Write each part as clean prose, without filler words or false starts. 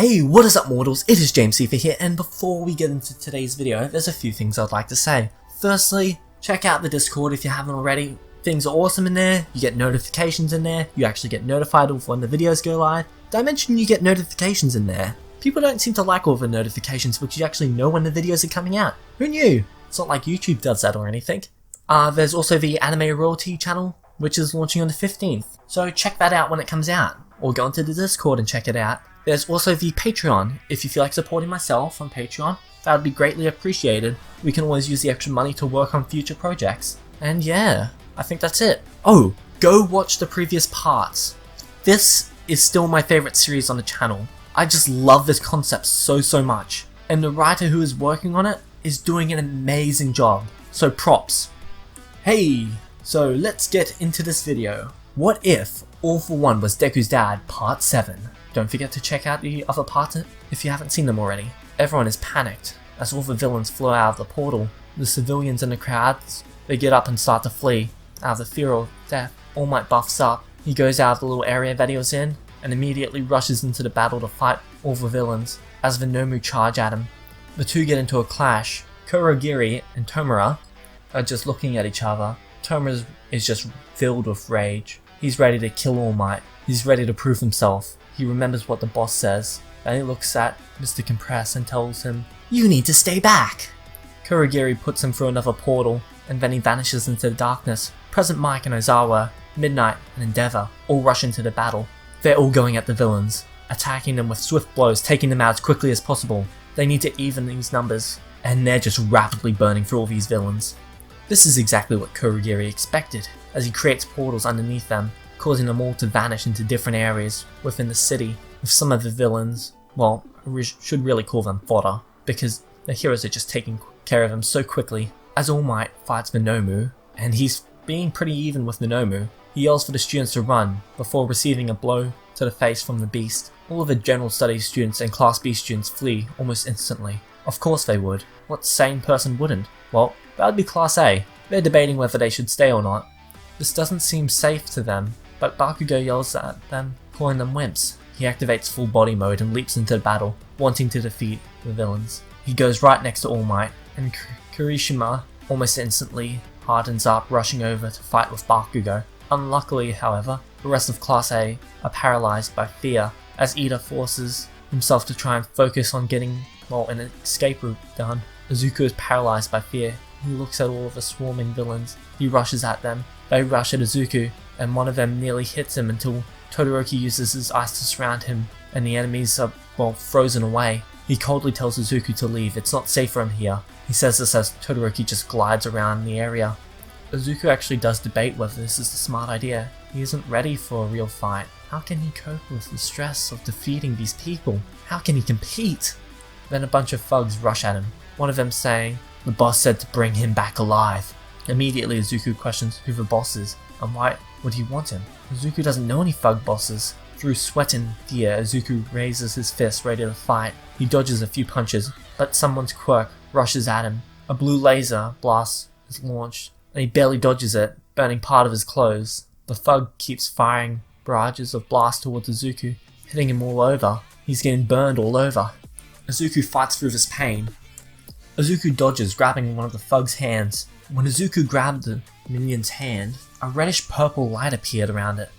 Hey, what is up mortals, it is JamesCfer here, and before we get into today's video, there's a few things I'd like to say. Firstly, check out the Discord if you haven't already. Things are awesome in there, you get notifications in there, you actually get notified of when the videos go live. Did I mention you get notifications in there? People don't seem to like all the notifications because you actually know when the videos are coming out. Who knew? It's not like YouTube does that or anything. There's also the Anime Royalty channel, which is launching on the 15th, so check that out when it comes out, or go into the Discord and check it out. There's also the Patreon. If you feel like supporting myself on Patreon, that would be greatly appreciated. We can always use the extra money to work on future projects. And yeah, I think that's it. Oh, go watch the previous parts. This is still my favorite series on the channel. I just love this concept so much. And the writer who is working on it is doing an amazing job. So props. Hey, so let's get into this video. What if All For One was Deku's dad, part 7? Don't forget to check out the other parts if you haven't seen them already. Everyone is panicked as all the villains flow out of the portal. The civilians in the crowds, they get up and start to flee out of the fear of death. All Might buffs up. He goes out of the little area that he was in and immediately rushes into the battle to fight all the villains as the Nomu charge at him. The two get into a clash. Kurogiri and Tomura are just looking at each other. Tomura is just filled with rage. He's ready to kill All Might. He's ready to prove himself. He remembers what the boss says, and he looks at Mr. Compress and tells him, "You need to stay back!" Kurogiri puts him through another portal, and then he vanishes into the darkness. Present Mike and Ozawa, Midnight and Endeavor all rush into the battle. They're all going at the villains, attacking them with swift blows, taking them out as quickly as possible. They need to even these numbers, and they're just rapidly burning through all these villains. This is exactly what Kurogiri expected, as he creates portals underneath them, causing them all to vanish into different areas within the city, with some of the villains, well, we should really call them fodder, because the heroes are just taking care of them so quickly. As All Might fights the Nomu, and he's being pretty even with the Nomu, he yells for the students to run, before receiving a blow to the face from the beast. All of the general studies students and Class B students flee almost instantly. Of course they would. What sane person wouldn't? Well, that would be Class A. They're debating whether they should stay or not. This doesn't seem safe to them, but Bakugo yells at them, calling them wimps. He activates full body mode and leaps into the battle, wanting to defeat the villains. He goes right next to All Might, and Kirishima almost instantly hardens up, rushing over to fight with Bakugo. Unluckily, however, the rest of Class A are paralyzed by fear, as Ida forces himself to try and focus on getting, well, an escape route done. Izuku is paralyzed by fear. He looks at all of the swarming villains. He rushes at them. They rush at Izuku, and one of them nearly hits him until Todoroki uses his ice to surround him, and the enemies are, well, frozen away. He coldly tells Izuku to leave. It's not safe for him here. He says this as Todoroki just glides around the area. Izuku actually does debate whether this is a smart idea. He isn't ready for a real fight. How can he cope with the stress of defeating these people? How can he compete? Then a bunch of thugs rush at him, one of them saying, "The boss said to bring him back alive." Immediately Izuku questions who the boss is, and why would he want him? Izuku doesn't know any thug bosses. Through sweat and fear, Izuku raises his fist ready to fight. He dodges a few punches, but someone's quirk rushes at him. A blue laser blast is launched, and he barely dodges it, burning part of his clothes. The thug keeps firing barrages of blast towards Izuku, hitting him all over. He's getting burned all over. Izuku fights through this pain. Izuku dodges, grabbing one of the thug's hands. When Izuku grabbed the minion's hand, a reddish purple light appeared around it.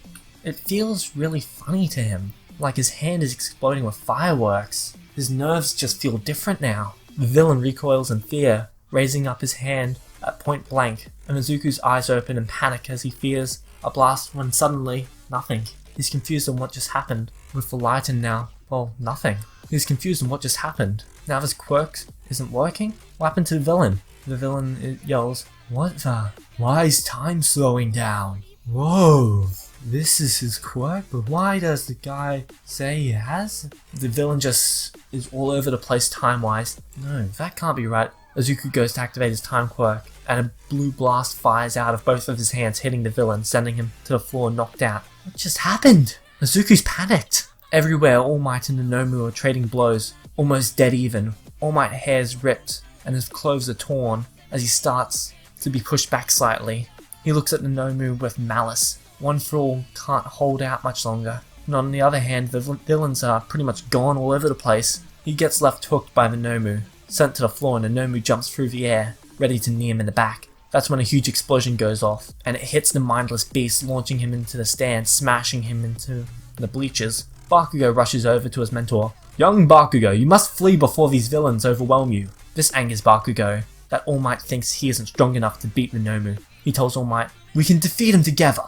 It feels really funny to him, like his hand is exploding with fireworks. His nerves just feel different now. The villain recoils in fear, raising up his hand at point blank, and Izuku's eyes open in panic as he fears a blast when suddenly, nothing. He's confused on what just happened. With the light and now, well, nothing. He's confused on what just happened. Now this quirk isn't working? What happened to the villain? The villain yells, "What the? Why is time slowing down? Whoa, this is his quirk, but why does the guy say he has?" The villain just is all over the place time-wise. No, that can't be right. Izuku goes to activate his time quirk, and a blue blast fires out of both of his hands, hitting the villain, sending him to the floor knocked out. What just happened? Izuku's panicked. Everywhere, All Might and the Nomu are trading blows, almost dead even. All Might's hair is ripped, and his clothes are torn as he starts to be pushed back slightly. He looks at the Nomu with malice. One for all can't hold out much longer. and on the other hand, the villains are pretty much gone all over the place. He gets left hooked by the Nomu, sent to the floor, and the Nomu jumps through the air, ready to knee him in the back. That's when a huge explosion goes off, and it hits the mindless beast, launching him into the stand, smashing him into the bleachers. Bakugo rushes over to his mentor. "Young Bakugo, you must flee before these villains overwhelm you." This angers Bakugo, that All Might thinks he isn't strong enough to beat the Nomu. He tells All Might, "We can defeat him together,"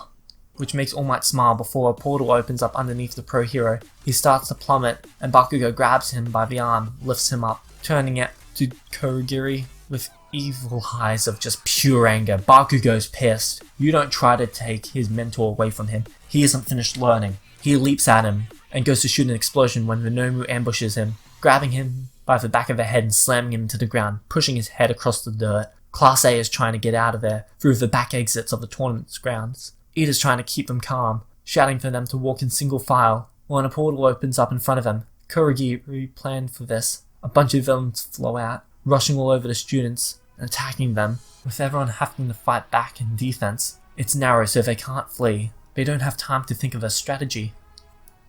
which makes All Might smile before a portal opens up underneath the pro hero. He starts to plummet, and Bakugo grabs him by the arm, lifts him up, turning it to Kurogiri with evil eyes of just pure anger. Bakugo's pissed. You don't try to take his mentor away from him. He isn't finished learning. He leaps at him and goes to shoot an explosion when the Nomu ambushes him, grabbing him by the back of the head and slamming him to the ground, pushing his head across the dirt. Class A is trying to get out of there through the back exits of the tournament's grounds. Ida's trying to keep them calm, shouting for them to walk in single file, when a portal opens up in front of him. Kurogiri planned for this. A bunch of villains flow out, rushing all over the students and attacking them, with everyone having to fight back in defense. It's narrow, so they can't flee. They don't have time to think of a strategy.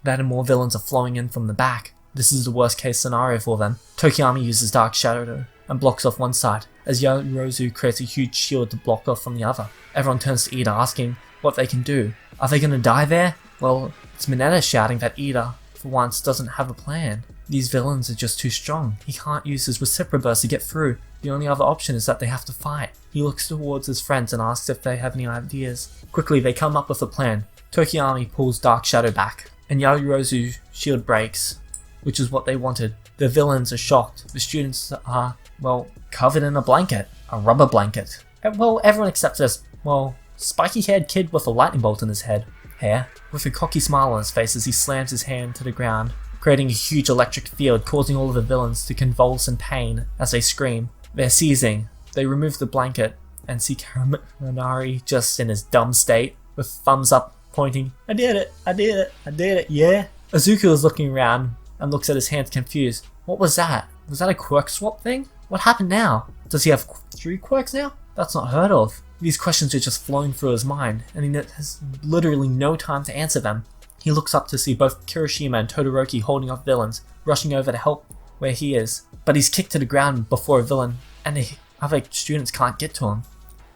That and more villains are flowing in from the back. This is the worst case scenario for them. Tokiyami uses Dark Shadow and blocks off one side, as Yorozu creates a huge shield to block off from the other. Everyone turns to Ida, asking what they can do. Are they gonna die there? Well, it's Mineta shouting that Ida, for once, doesn't have a plan. These villains are just too strong. He can't use his reciproburst to get through. The only other option is that they have to fight. He looks towards his friends and asks if they have any ideas. Quickly, they come up with a plan. Tokiyami pulls Dark Shadow back, and Yorozu's shield breaks, which is what they wanted. The villains are shocked. The students are, well, covered in a blanket. A rubber blanket. Well, everyone except this, well, spiky-haired kid with a lightning bolt in his hair. With a cocky smile on his face as he slams his hand to the ground, creating a huge electric field, causing all of the villains to convulse in pain as they scream. They're seizing. They remove the blanket and see Kaminari just in his dumb state, with thumbs up pointing, "I did it, I did it, I did it, yeah." Izuku is looking around and looks at his hands confused. What was that? Was that a quirk swap thing? What happened now? Does he have 3 quirks now? That's not heard of. These questions are just flowing through his mind, and he has literally no time to answer them. He looks up to see both Kirishima and Todoroki holding off villains, rushing over to help where he is. But he's kicked to the ground before a villain, and the other students can't get to him.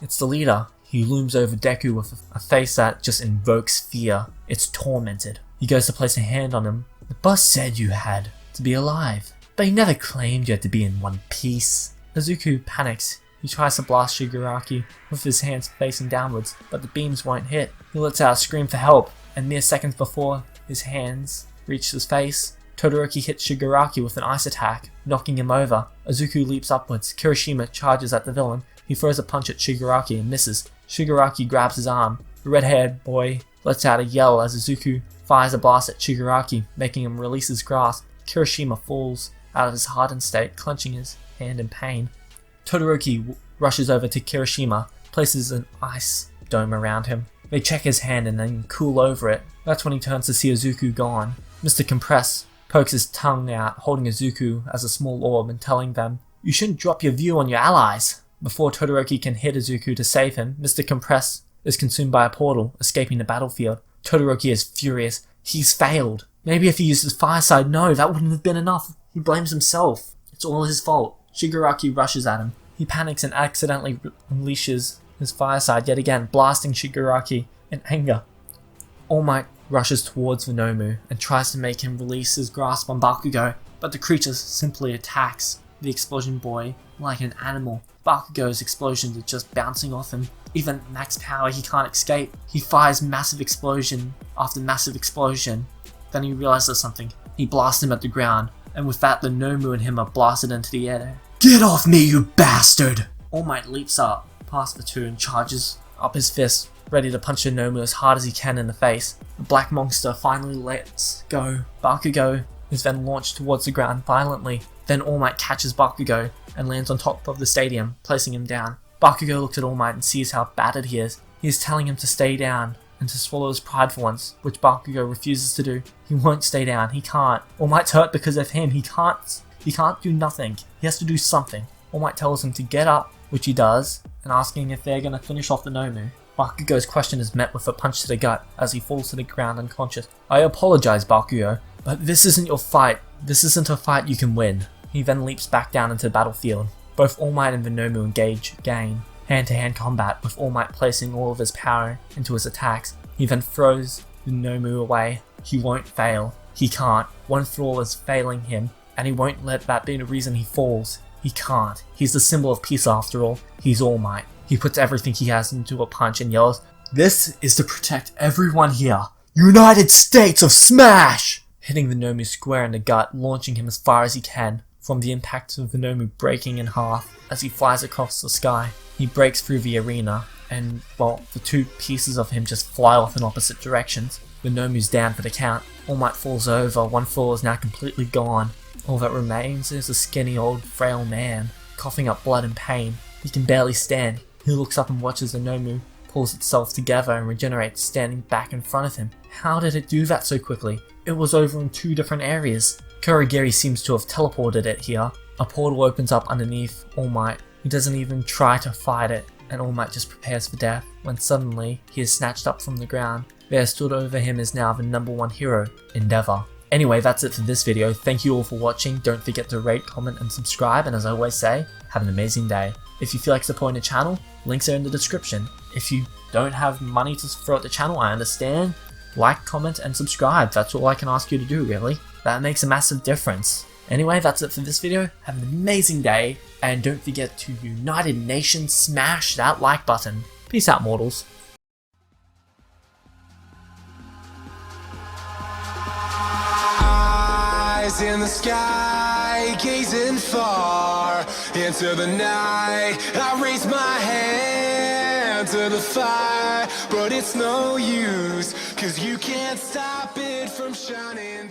It's the leader. He looms over Deku with a face that just invokes fear. It's tormented. He goes to place a hand on him. "The boss said you had to be alive, but he never claimed you had to be in one piece." Izuku panics. He tries to blast Shigaraki with his hands facing downwards, but the beams won't hit. He lets out a scream for help, and mere seconds before his hands reach his face, Todoroki hits Shigaraki with an ice attack, knocking him over. Izuku leaps upwards. Kirishima charges at the villain. He throws a punch at Shigaraki and misses. Shigaraki grabs his arm. The red-haired boy lets out a yell as Izuku fires a blast at Shigaraki, making him release his grasp. Kirishima falls out of his hardened state, clenching his hand in pain. Todoroki rushes over to Kirishima, places an ice dome around him. They check his hand and then cool over it. That's when he turns to see Izuku gone. Mr. Compress pokes his tongue out, holding Izuku as a small orb and telling them, "You shouldn't drop your view on your allies." Before Todoroki can hit Izuku to save him, Mr. Compress is consumed by a portal, escaping the battlefield. Todoroki is furious. He's failed. Maybe if he used his fireside, no, that wouldn't have been enough. He blames himself. It's all his fault. Shigaraki rushes at him. He panics and accidentally unleashes his fireside yet again, blasting Shigaraki in anger. All Might rushes towards the Nomu and tries to make him release his grasp on Bakugo, but the creature simply attacks the explosion boy like an animal. Bakugo's explosions are just bouncing off him. Even at max power, he can't escape. He fires massive explosion after massive explosion. Then he realizes something. He blasts him at the ground, and with that, the Nomu and him are blasted into the air. "Get off me, you bastard!" All Might leaps up past the two and charges up his fist, ready to punch the Nomu as hard as he can in the face. The black monster finally lets go. Bakugo is then launched towards the ground violently. Then All Might catches Bakugo and lands on top of the stadium, placing him down. Bakugo looks at All Might and sees how battered he is. He is telling him to stay down and to swallow his pride for once, which Bakugo refuses to do. He won't stay down. He can't. All Might's hurt because of him. He can't do nothing. He has to do something. All Might tells him to get up, which he does, and asking if they're gonna finish off the Nomu. Bakugo's question is met with a punch to the gut as he falls to the ground unconscious. "I apologize, Bakugo, but this isn't your fight. This isn't a fight you can win." He then leaps back down into the battlefield. Both All Might and the Nomu engage again, hand-to-hand combat, with All Might placing all of his power into his attacks. He then throws the Nomu away. He won't fail. He can't. One flaw is failing him, and he won't let that be the reason he falls. He can't. He's the symbol of peace after all. He's All Might. He puts everything he has into a punch and yells, "This is to protect everyone here. United States of Smash!" Hitting the Nomu square in the gut, launching him as far as he can, from the impact of the Nomu breaking in half as he flies across the sky. He breaks through the arena, and, well, the two pieces of him just fly off in opposite directions. The Nomu's down for the count. All Might falls over, one floor is now completely gone. All that remains is a skinny old frail man, coughing up blood and pain. He can barely stand. He looks up and watches the Nomu pulls itself together and regenerates, standing back in front of him. How did it do that so quickly? It was over in 2 different areas. Kurogiri seems to have teleported it here. A portal opens up underneath All Might. He doesn't even try to fight it, and All Might just prepares for death, when suddenly he is snatched up from the ground. There stood over him is now the #1 hero, Endeavor. Anyway, that's it for this video. Thank you all for watching. Don't forget to rate, comment and subscribe, and as I always say, have an amazing day. If you feel like supporting the channel, links are in the description. If you don't have money to throw at the channel, I understand. Like, comment and subscribe. That's all I can ask you to do, really. That makes a massive difference. Anyway, that's it for this video. Have an amazing day, and don't forget to United Nations smash that like button. Peace out, mortals. Eyes in the sky, gazing far into the night. I raise my hand to the fire, but it's no use, 'cause you can't stop it from shining.